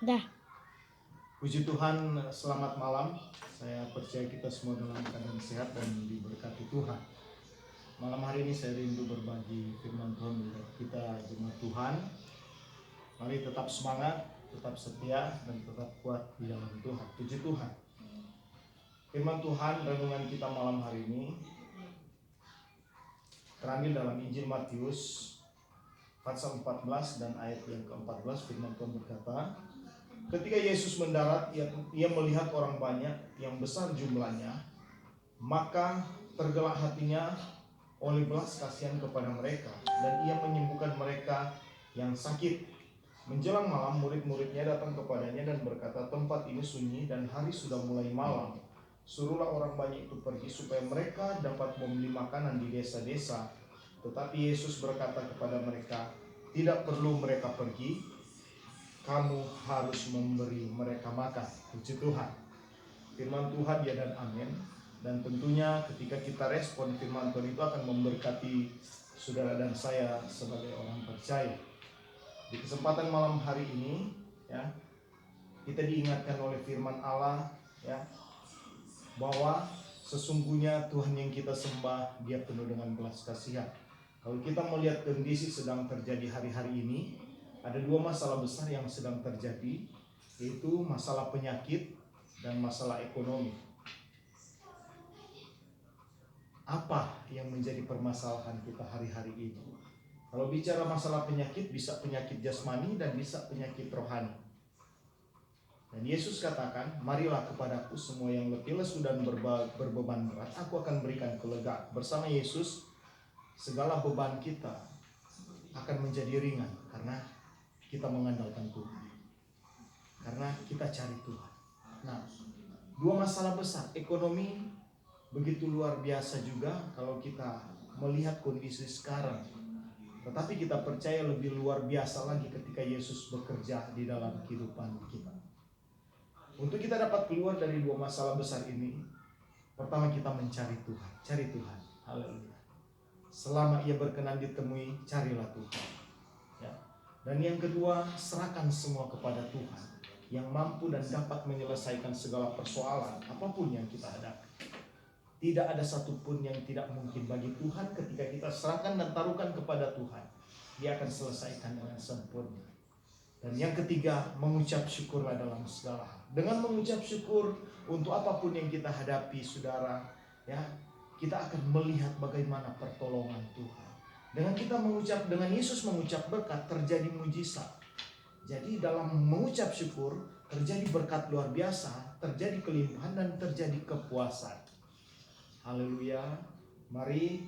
Dah. Puji Tuhan, selamat malam. Saya percaya kita semua dalam keadaan sehat dan diberkati Tuhan. Malam hari ini saya rindu berbagi firman Tuhan dengan kita jemaat Tuhan. Mari tetap semangat, tetap setia, dan tetap kuat di dalam Tuhan. Puji Tuhan. Firman Tuhan renungan kita malam hari ini terambil dalam Injil Matius pasal 14 dan ayat yang ke-14. Firman Tuhan berkata, ketika Yesus mendarat, ia melihat orang banyak yang besar jumlahnya, maka tergerak hatinya oleh belas kasihan kepada mereka, dan ia menyembuhkan mereka yang sakit. Menjelang malam, murid-muridnya datang kepadanya dan berkata, tempat ini sunyi dan hari sudah mulai malam. Suruhlah orang banyak itu pergi supaya mereka dapat membeli makanan di desa-desa. Tetapi Yesus berkata kepada mereka, tidak perlu mereka pergi, kamu harus memberi mereka makan. Puji Tuhan. Firman Tuhan ya dan amin. Dan tentunya ketika kita respon firman Tuhan itu akan memberkati saudara dan saya sebagai orang percaya. Di kesempatan malam hari ini ya, kita diingatkan oleh firman Allah ya, bahwa sesungguhnya Tuhan yang kita sembah, Dia penuh dengan belas kasihan. Kalau kita melihat kondisi sedang terjadi hari-hari ini, ada dua masalah besar yang sedang terjadi, yaitu masalah penyakit dan masalah ekonomi. Apa yang menjadi permasalahan kita hari-hari ini? Kalau bicara masalah penyakit, bisa penyakit jasmani dan bisa penyakit rohani. Dan Yesus katakan, marilah kepadaku semua yang letih lesu dan berbeban berat, aku akan berikan kelegaan. Bersama Yesus, segala beban kita akan menjadi ringan karena kita mengandalkan Tuhan, karena kita cari Tuhan. Nah, dua masalah besar, ekonomi begitu luar biasa juga kalau kita melihat kondisi sekarang. Tetapi kita percaya lebih luar biasa lagi ketika Yesus bekerja di dalam kehidupan kita. Untuk kita dapat keluar dari dua masalah besar ini, pertama kita mencari Tuhan, cari Tuhan. Haleluya. Selama ia berkenan ditemui, carilah Tuhan. Ya. Dan yang kedua, serahkan semua kepada Tuhan yang mampu dan dapat menyelesaikan segala persoalan apapun yang kita hadapi. Tidak ada satupun yang tidak mungkin bagi Tuhan. Ketika kita serahkan dan taruhkan kepada Tuhan, Dia akan selesaikan dengan sempurna. Dan yang ketiga, mengucap syukurlah dalam segala hal. Dengan mengucap syukur untuk apapun yang kita hadapi, saudara, ya, kita akan melihat bagaimana pertolongan Tuhan. Dengan Yesus mengucap berkat, terjadi mujizat. Jadi dalam mengucap syukur terjadi berkat luar biasa, terjadi kelimpahan dan terjadi kepuasan. Haleluya. Mari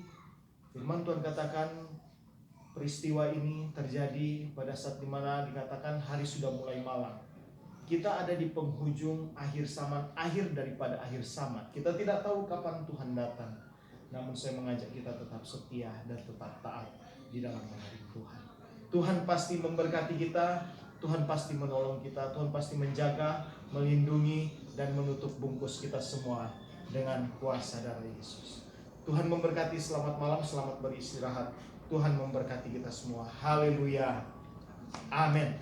firman Tuhan katakan peristiwa ini terjadi pada saat dimana dikatakan hari sudah mulai malam. Kita ada di penghujung akhir zaman, akhir daripada akhir zaman. Kita tidak tahu kapan Tuhan datang. Namun saya mengajak kita tetap setia dan tetap taat di dalam mencari Tuhan. Tuhan pasti memberkati kita, Tuhan pasti menolong kita, Tuhan pasti menjaga, melindungi, dan menutup bungkus kita semua dengan kuasa darah Yesus. Tuhan memberkati, selamat malam, selamat beristirahat. Tuhan memberkati kita semua. Haleluya. Amin.